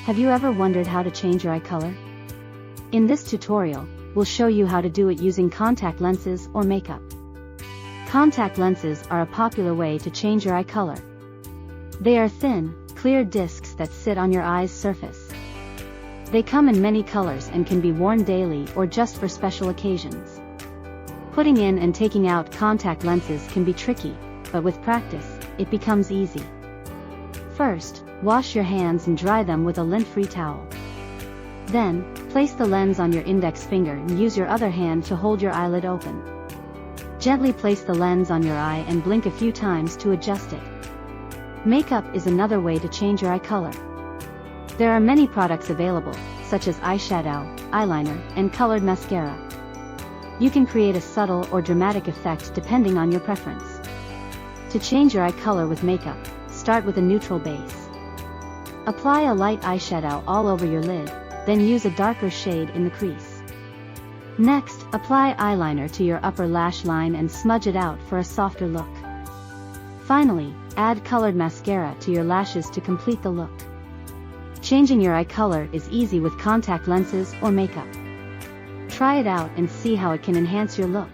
Have you ever wondered how to change your eye color? In this tutorial, we'll show you how to do it using contact lenses or makeup. Contact lenses are a popular way to change your eye color. They are thin, clear discs that sit on your eye's surface. They come in many colors and can be worn daily or just for special occasions. Putting in and taking out contact lenses can be tricky, but with practice, it becomes easy. First, wash your hands and dry them with a lint-free towel. Then, place the lens on your index finger and use your other hand to hold your eyelid open. Gently place the lens on your eye and blink a few times to adjust it. Makeup is another way to change your eye color. There are many products available, such as eyeshadow, eyeliner, and colored mascara. You can create a subtle or dramatic effect depending on your preference. To change your eye color with makeup, start with a neutral base. Apply a light eyeshadow all over your lid, then use a darker shade in the crease. Next, apply eyeliner to your upper lash line and smudge it out for a softer look. Finally, add colored mascara to your lashes to complete the look. Changing your eye color is easy with contact lenses or makeup. Try it out and see how it can enhance your look.